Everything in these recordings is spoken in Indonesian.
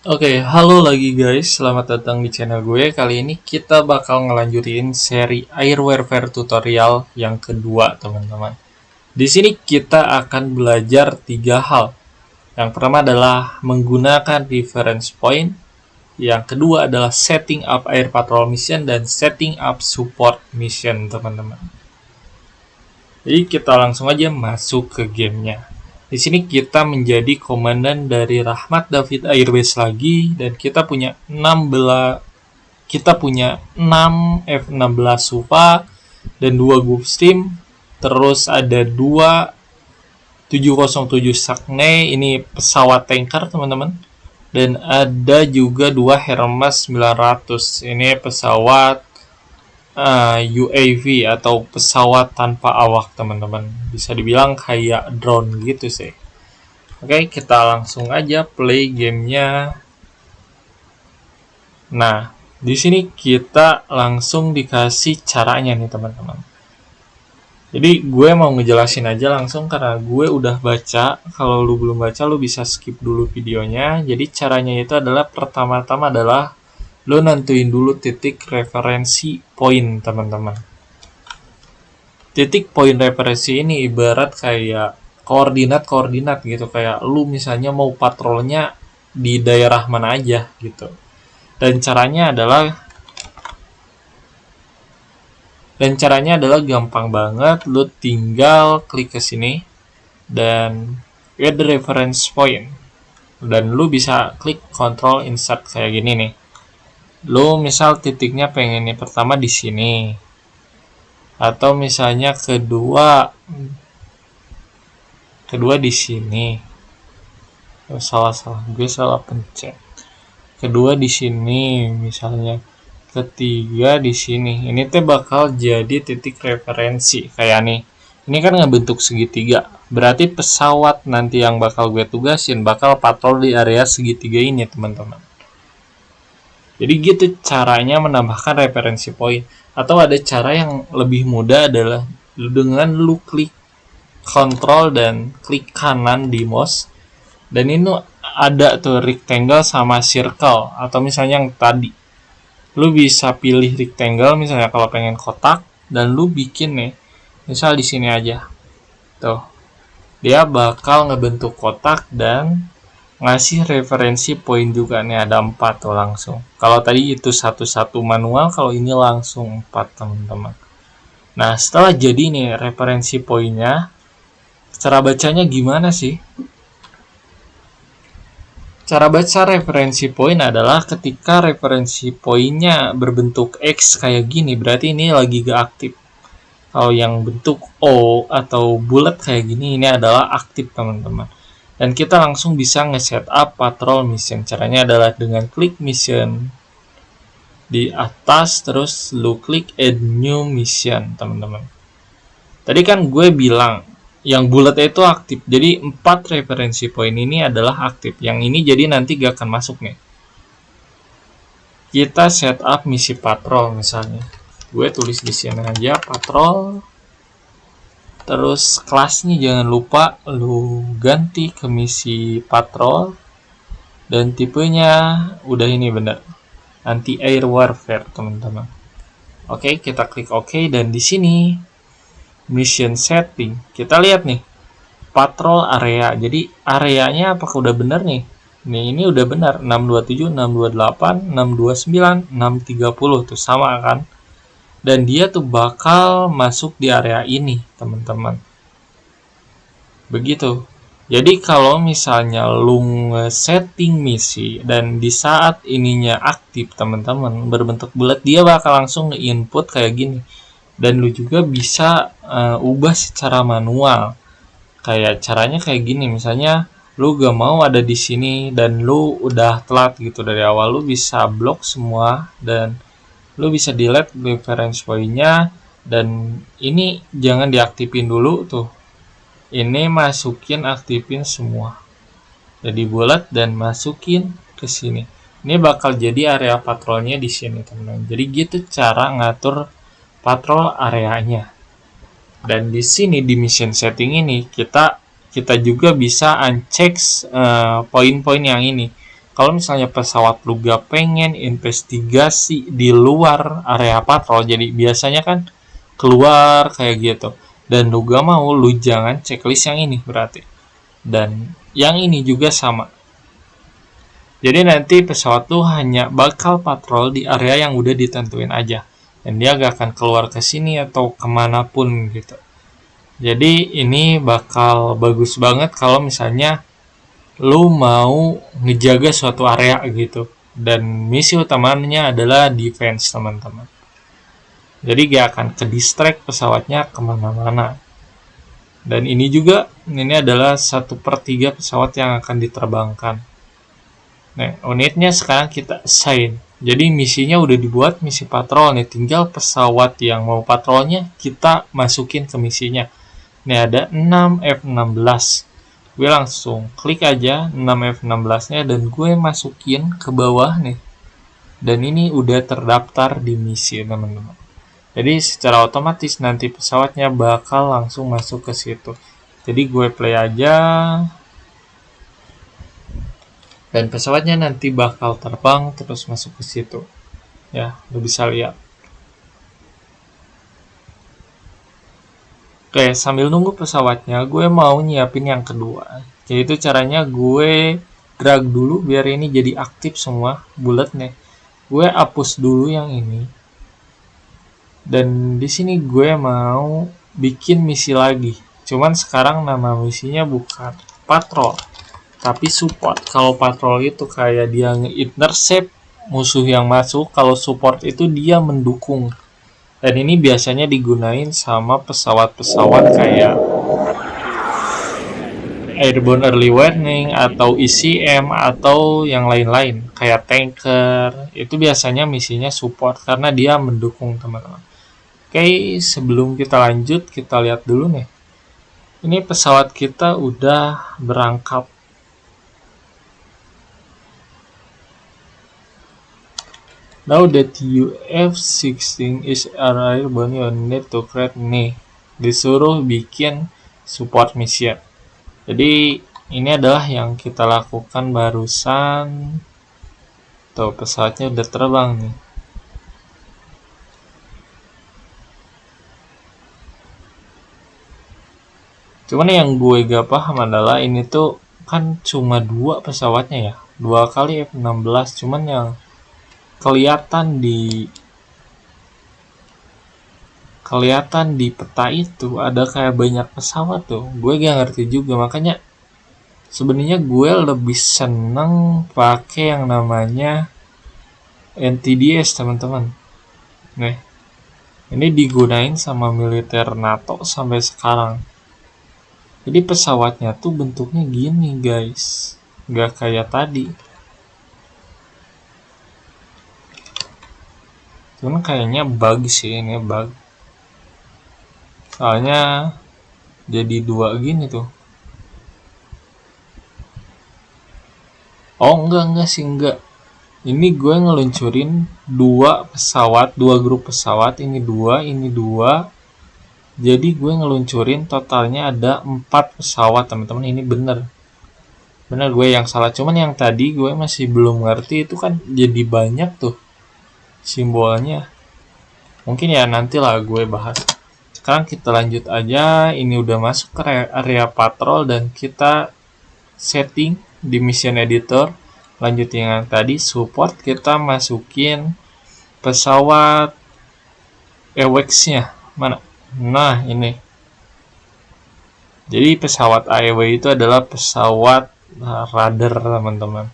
Oke, halo lagi guys, selamat datang di channel gue. Kali ini kita bakal ngelanjutin seri Air Warfare tutorial yang kedua, teman-teman. Di sini kita akan belajar tiga hal. Yang pertama adalah menggunakan reference point. Yang kedua adalah setting up air patrol mission dan setting up support mission, teman-teman. Jadi kita langsung aja masuk ke gamenya. Di sini kita menjadi komandan dari Rahmat David Airbase lagi dan kita punya 6 F-16 Supa dan 2 Gulfstream. Terus ada 2 707 Sagne, ini pesawat tanker, teman-teman. Dan ada juga 2 Hermes 900. Ini pesawat UAV atau pesawat tanpa awak, teman-teman. Bisa dibilang kayak drone gitu sih. Oke, kita langsung aja play gamenya. Nah, di sini kita langsung dikasih caranya nih, teman-teman. Jadi gue mau ngejelasin aja langsung karena gue udah baca. Kalau lu belum baca, lu bisa skip dulu videonya. Jadi caranya itu adalah pertama-tama adalah lu nentuin dulu titik referensi poin, teman-teman. Titik poin referensi ini ibarat kayak koordinat-koordinat gitu, kayak lu misalnya mau patrolnya di daerah mana aja gitu. Dan caranya adalah gampang banget, lu tinggal klik ke sini dan get the reference point. Dan lu bisa klik control insert kayak gini nih. Lu misal titiknya pengennya pertama di sini. Atau misalnya kedua di sini. Gue salah pencet. Kedua di sini misalnya. Ketiga di sini. Ini teh bakal jadi titik referensi kayak nih. Ini kan ngebentuk segitiga. Berarti pesawat nanti yang bakal gue tugasin bakal patrol di area segitiga ini, teman-teman. Jadi gitu caranya menambahkan referensi poin. Atau ada cara yang lebih mudah adalah dengan lu klik Ctrl dan klik kanan di mouse. Dan ini ada tuh rectangle sama circle. Atau misalnya yang tadi. Lu bisa pilih rectangle misalnya kalau pengen kotak. Dan lu bikin nih. Misal di sini aja. Tuh. Dia bakal ngebentuk kotak dan ngasih referensi poin juga nih, ada 4 tuh langsung. Kalau tadi itu satu-satu manual, kalau ini langsung 4, teman-teman. Nah, setelah jadi nih referensi poinnya, cara bacanya gimana sih? Cara baca referensi poin adalah ketika referensi poinnya berbentuk X kayak gini, berarti ini lagi gak aktif. Kalau yang bentuk O atau bulat kayak gini, ini adalah aktif, teman-teman. Dan kita langsung bisa nge-setup patrol mission. Caranya adalah dengan klik mission di atas, terus lu klik add new mission, teman-teman. Tadi kan gue bilang yang bulat itu aktif. Jadi 4 referensi poin ini adalah aktif. Yang ini jadi nanti gak akan masuk nih. Kita setup misi patrol misalnya. Gue tulis di sini aja patrol. Terus kelasnya jangan lupa lu ganti ke misi patrol. Dan tipenya udah ini bener. Anti air warfare, teman-teman. Oke, kita klik OK dan di sini mission setting. Kita lihat nih. Patrol area. Jadi areanya apakah udah bener nih? Nih, ini udah benar. 627, 628, 629, 630 tuh sama kan? Dan dia tuh bakal masuk di area ini, teman-teman. Begitu. Jadi kalau misalnya lu setting misi dan di saat ininya aktif, teman-teman, berbentuk bulat, dia bakal langsung nge-input kayak gini. Dan lu juga bisa ubah secara manual. Kayak caranya kayak gini, misalnya lu gak mau ada di sini dan lu udah telat gitu dari awal, lu bisa blok semua dan lu bisa delete reference pointnya. Dan ini jangan diaktifin dulu tuh, ini masukin, aktifin semua jadi bulat dan masukin ke sini. Ini bakal jadi area patrolnya di sini, teman-teman. Jadi gitu cara ngatur patrol areanya. Dan di sini di mission setting ini kita juga bisa uncheck poin-poin yang ini. Kalau misalnya pesawat lu gak pengen investigasi di luar area patrol, jadi biasanya kan keluar kayak gitu, dan lu gak mau, lu jangan checklist yang ini berarti. Dan yang ini juga sama. Jadi nanti pesawat tuh hanya bakal patrol di area yang udah ditentuin aja, dan dia gak akan keluar ke sini atau kemanapun gitu. Jadi ini bakal bagus banget kalau misalnya lu mau ngejaga suatu area gitu, dan misi utamanya adalah defense teman-teman. Jadi gak akan ke distract pesawatnya kemana-mana. Dan ini juga, ini adalah 1/3 pesawat yang akan diterbangkan. Nah, unitnya sekarang kita assign. Jadi misinya udah dibuat, misi patrol nih, tinggal pesawat yang mau patrolnya kita masukin ke misinya. Nih ada 6 F-16. Gue langsung klik aja 6 F-16 nya dan gue masukin ke bawah nih, dan ini udah terdaftar di misi teman-teman. Jadi secara otomatis nanti pesawatnya bakal langsung masuk ke situ. Jadi gue play aja, dan pesawatnya nanti bakal terbang terus masuk ke situ ya, lo bisa lihat. Oke, sambil nunggu pesawatnya, gue mau nyiapin yang kedua. Yaitu caranya gue drag dulu biar ini jadi aktif semua bulletnya. Gue hapus dulu yang ini. Dan di sini gue mau bikin misi lagi. Cuman sekarang nama misinya bukan patrol, tapi support. Kalau patrol itu kayak dia nge-intercept musuh yang masuk, kalau support itu dia mendukung. Dan ini biasanya digunain sama pesawat-pesawat kayak Airborne Early Warning atau ECM atau yang lain-lain kayak tanker. Itu biasanya misinya support karena dia mendukung teman-teman. Oke, sebelum kita lanjut, kita lihat dulu nih. Ini pesawat kita udah berangkat. Now that you F-16 is airborne, you need to create nih. Disuruh bikin support mission. Jadi ini adalah yang kita lakukan barusan. Tuh, pesawatnya udah terbang nih. Cuman yang gue gak paham adalah ini tuh kan cuma 2 pesawatnya ya. 2 kali F-16, cuman yang kelihatan di peta itu ada kayak banyak pesawat tuh. Gue gak ngerti juga, makanya sebenarnya gue lebih seneng pakai yang namanya NTDS teman-teman. Nih, ini digunain sama militer NATO sampai sekarang. Jadi pesawatnya tuh bentuknya gini guys, gak kayak tadi. Cuman kayaknya bug sih, ini bug. Soalnya jadi 2 gini tuh. Oh enggak sih, enggak. Ini gue ngeluncurin 2 pesawat, 2 grup pesawat, ini 2, ini 2. Jadi gue ngeluncurin totalnya ada 4 pesawat teman-teman. Ini bener gue yang salah. Cuman yang tadi gue masih belum ngerti, itu kan jadi banyak tuh simbolnya. Mungkin ya nantilah gue bahas. Sekarang kita lanjut aja. Ini udah masuk ke area patrol dan kita setting di mission editor. Lanjut yang tadi support, kita masukin pesawat AWACS nya mana. Nah ini, jadi pesawat AEW itu adalah pesawat radar teman-teman,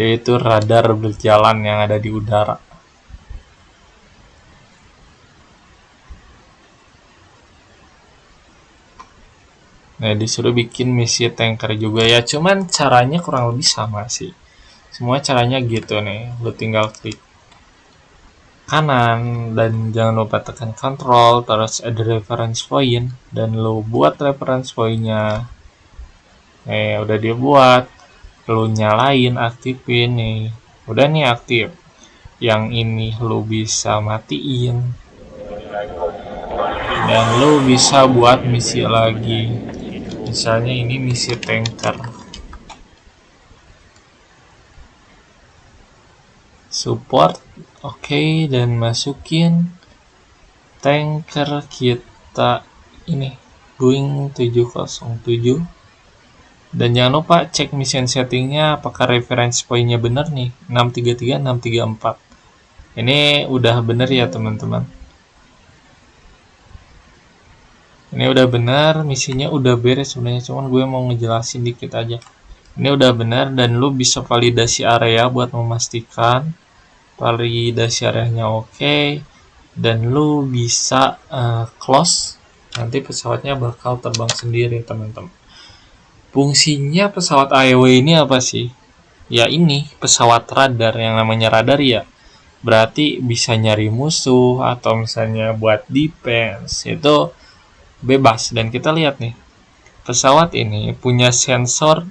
yaitu radar berjalan yang ada di udara. Nah, disuruh bikin misi tanker juga ya, cuman caranya kurang lebih sama sih. Semua caranya gitu nih, lu tinggal klik kanan dan jangan lupa tekan control, terus ada reference point dan lu buat reference pointnya. Udah dia buat, lu nyalain, aktifin nih. Udah nih aktif. Yang ini lu bisa matiin. Dan lu bisa buat misi lagi. Misalnya ini misi tanker. support. Oke, dan masukin tanker kita ini Boeing 707. Dan jangan lupa cek mission settingnya apakah reference pointnya benar nih, 633 634. Ini udah bener ya teman-teman. Ini udah benar, misinya udah beres sebenarnya, cuman gue mau ngejelasin dikit aja. Ini udah benar dan lu bisa validasi area buat memastikan validasi areanya oke, dan lu bisa close, nanti pesawatnya bakal terbang sendiri teman-teman. Fungsinya pesawat AEW ini apa sih? Ya ini pesawat radar, yang namanya radar ya berarti bisa nyari musuh atau misalnya buat defense itu bebas. Dan kita lihat nih, pesawat ini punya sensor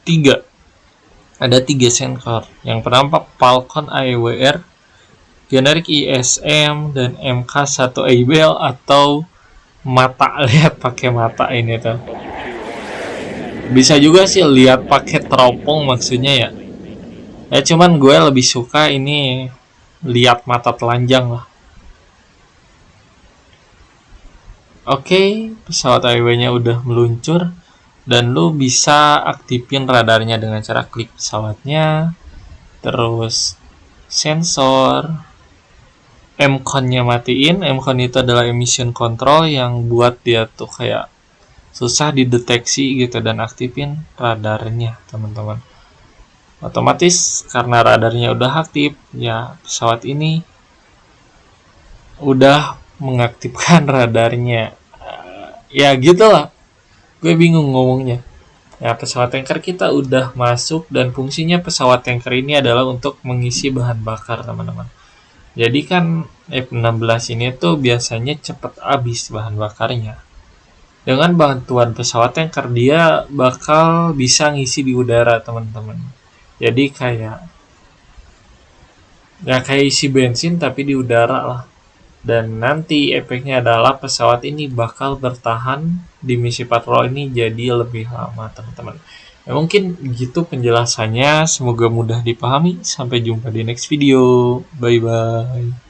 3. Ada 3 sensor. Yang pertama Falcon AEWR, Generic ISM, dan MK1 Abel atau mata. Lihat pakai mata ini tuh. Bisa juga sih lihat pakai teropong maksudnya ya. Ya cuman gue lebih suka ini lihat mata telanjang lah. Oke, pesawat AEW-nya udah meluncur dan lu bisa aktifin radarnya dengan cara klik pesawatnya, terus sensor, M-con-nya matiin. M-con itu adalah emission control yang buat dia tuh kayak susah dideteksi gitu, dan aktifin radarnya teman-teman. Otomatis karena radarnya udah aktif, ya pesawat ini udah mengaktifkan radarnya. Ya gitulah, gue bingung ngomongnya. Ya, pesawat tanker kita udah masuk, dan fungsinya pesawat tanker ini adalah untuk mengisi bahan bakar teman-teman. Jadi kan F-16 ini tuh biasanya cepat habis bahan bakarnya. Dengan bantuan pesawat tanker dia bakal bisa ngisi di udara teman-teman. Jadi kayak isi bensin tapi di udara lah. Dan nanti efeknya adalah pesawat ini bakal bertahan di misi patrol ini jadi lebih lama teman-teman. Ya, mungkin gitu penjelasannya, semoga mudah dipahami. Sampai jumpa di next video. Bye bye.